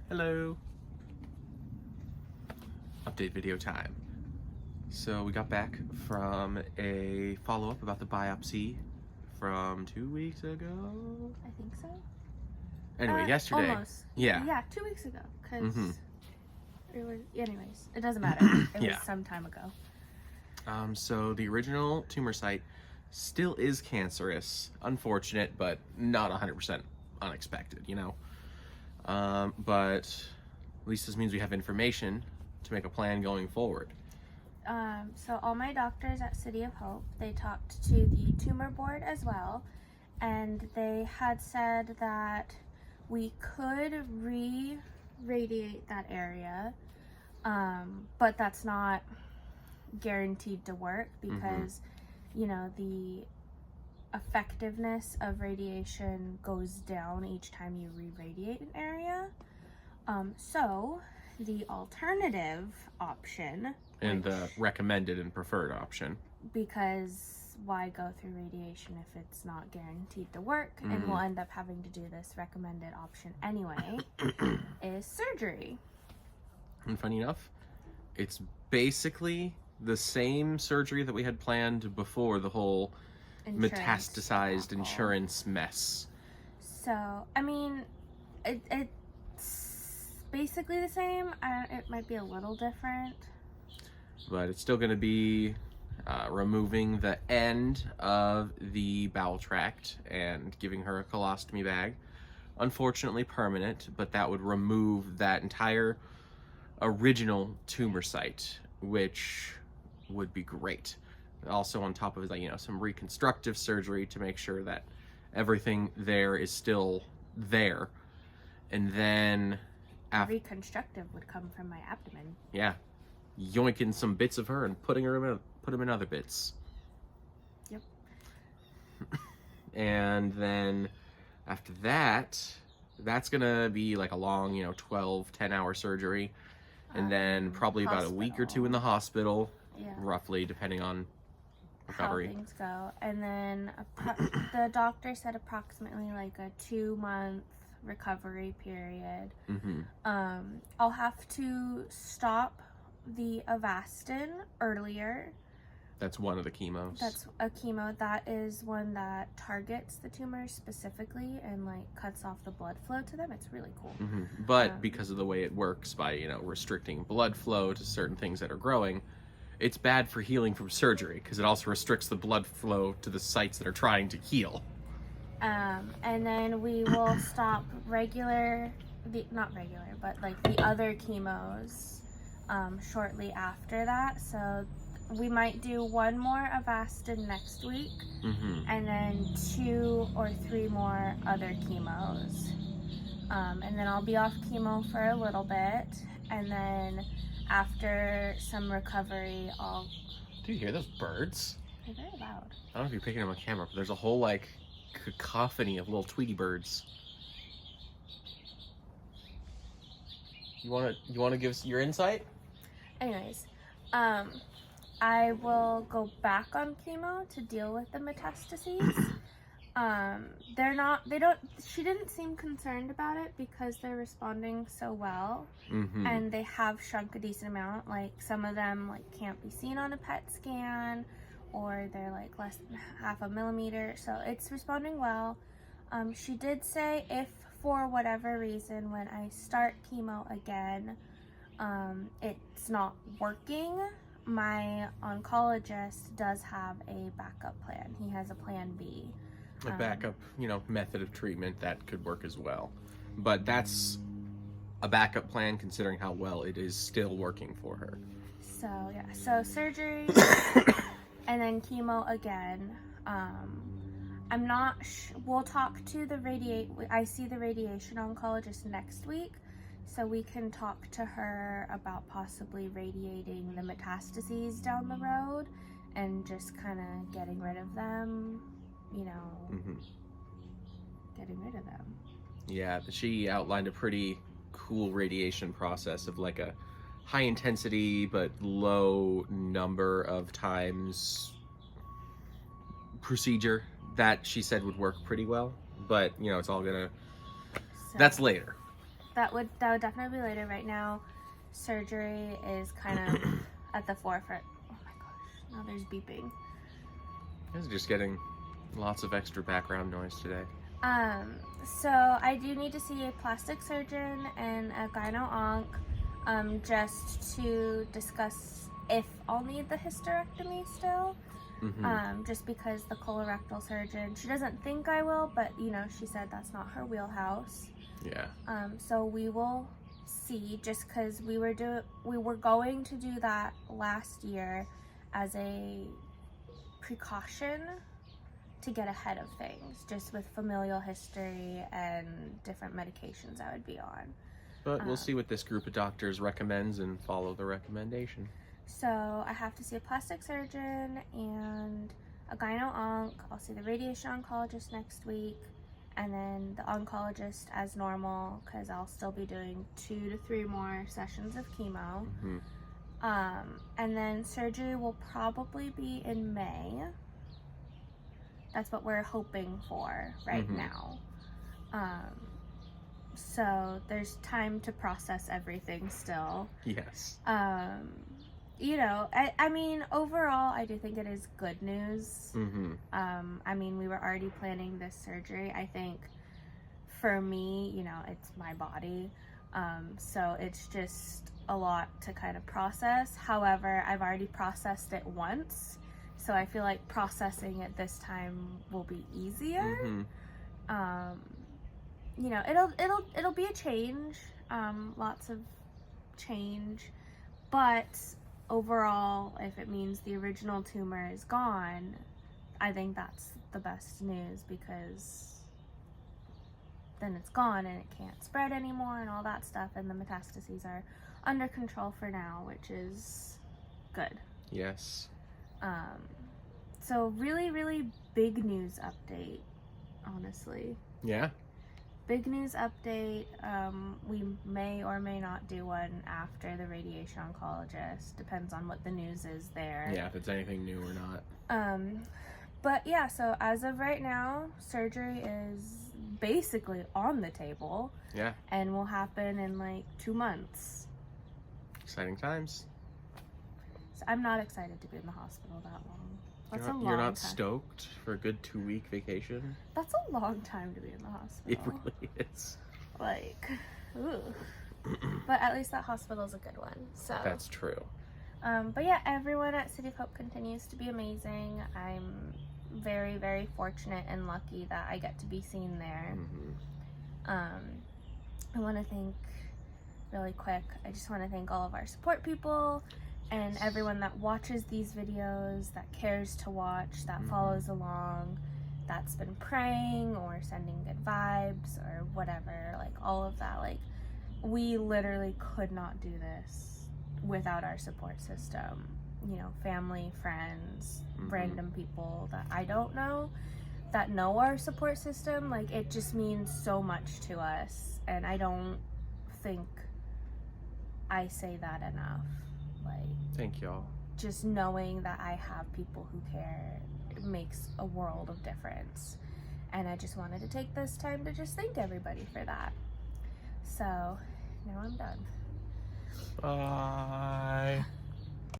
Hello. Update video time. So we got back from a follow-up about the biopsy from 2 weeks ago. I think so. Anyway, yesterday. Almost. Yeah. Yeah, 2 weeks ago. Because it was, anyways, it doesn't matter. It Yeah. was some time ago. So the original tumor site still is cancerous. Unfortunate, but not 100% unexpected, you know? But at least this means we have information to make a plan going forward. So all my doctors at City of Hope, they talked to the tumor board as well, and they had said that we could re-radiate that area, but that's not guaranteed to work because, you know, the effectiveness of radiation goes down each time you re-radiate an area. So the alternative option, And the recommended and preferred option. because why go through radiation if it's not guaranteed to work, and we'll end up having to do this recommended option anyway, is surgery. And funny enough, it's basically the same surgery that we had planned before the whole Insurance metastasized debacle. insurance mess. So, I mean, it's basically the same. It might be a little different. But it's still going to be removing the end of the bowel tract and giving her a colostomy bag. Unfortunately permanent, but that would remove that entire original tumor site, which would be great. Also on top of it, you know, some reconstructive surgery to make sure that everything there is still there. And then Reconstructive would come from my abdomen. yeah, yoinking some bits of her and put them in other bits. Yep. And then after that, that's gonna be like a long, you know, 10-hour surgery, and then probably about a week or two in the hospital, Yeah. roughly, depending on How recovery. things go. And then the doctor said approximately like a 2-month recovery period. I'll have to stop the Avastin earlier. That's one of the chemos. That's a chemo. That is one that targets the tumors specifically and like cuts off the blood flow to them. It's really cool. But because of the way it works by, you know, restricting blood flow to certain things that are growing, it's bad for healing from surgery because it also restricts the blood flow to the sites that are trying to heal. And then we will stop not regular, but like the other chemos shortly after that. So we might do one more Avastin next week, and then 2 or 3 more other chemos. And then I'll be off chemo for a little bit, and then after some recovery, Do you hear those birds? They're very loud. I don't know if you're picking them on camera, but there's a whole like cacophony of little Tweety birds. You wanna give us your insight? Anyways, I will go back on chemo to deal with the metastases. She didn't seem concerned about it because they're responding so well, and they have shrunk a decent amount. Like some of them like can't be seen on a PET scan, or they're like less than 0.5 millimeter, so it's responding well. She did say if for whatever reason when I start chemo again, it's not working, my oncologist does have a backup plan. He has a plan B. A backup, you know, method of treatment that could work as well. But that's a backup plan considering how well it is still working for her. So yeah, so surgery and then chemo again. I'm not we'll talk to I see the radiation oncologist next week, so we can talk to her about possibly radiating the metastases down the road and just kind of getting rid of them, you know, getting rid of them. Yeah, she outlined a pretty cool radiation process of like a high intensity but low number of times procedure that she said would work pretty well. But, you know, it's all gonna... So, That's later. that would definitely be later. Right now, surgery is kind of at the forefront. Oh my gosh! Now there's beeping. You guys are just getting lots of extra background noise today. So I do need to see a plastic surgeon and a gyno-onc, just to discuss if I'll need the hysterectomy still. Mm-hmm. Just because the colorectal surgeon, she doesn't think I will, but you know, she said that's not her wheelhouse. Yeah. So we will see, just because we were going to do that last year as a precaution to get ahead of things, just with familial history and different medications I would be on. But we'll see what this group of doctors recommends and follow the recommendation. So I have to see a plastic surgeon and a gyno-onc. I'll see the radiation oncologist next week, and then the oncologist as normal, because I'll still be doing 2 to 3 more sessions of chemo. Mm-hmm. And then surgery will probably be in May. That's what we're hoping for right now. So there's time to process everything still. Yes. You know, I mean, overall, I do think it is good news. Mm-hmm. I mean, we were already planning this surgery. I think for me, you know, it's my body. So it's just a lot to kind of process. However, I've already processed it once. So I feel like processing it this time will be easier. Mm-hmm. You know, it'll be a change, lots of change, but overall, if it means the original tumor is gone, I think that's the best news, because then it's gone and it can't spread anymore and all that stuff, and the metastases are under control for now, which is good. Yes. So really, really big news update, honestly. Yeah. Big news update. We may or may not do one after the radiation oncologist. Depends on what the news is there. Yeah, if it's anything new or not. But yeah, so as of right now, surgery is basically on the table. Yeah. And will happen in like 2 months. Exciting times. So I'm not excited to be in the hospital that long. That's a long You're not time. stoked for a good 2-week vacation? That's a long time to be in the hospital. It really is. Like, ooh. But at least that hospital is a good one. So That's true. But yeah, everyone at City of Hope continues to be amazing. I'm very, very fortunate and lucky that I get to be seen there. Mm-hmm. I want to thank, really quick, I just want to thank all of our support people and everyone that watches these videos, that cares to watch, that follows along, that's been praying or sending good vibes or whatever, like all of that. Like, we literally could not do this without our support system. You know, family, friends, random people that I don't know that know our support system. Like, it just means so much to us, and I don't think I say that enough. Like, Thank y'all. just knowing that I have people who care, it makes a world of difference. And I just wanted to take this time to just thank everybody for that. So now I'm done. Bye.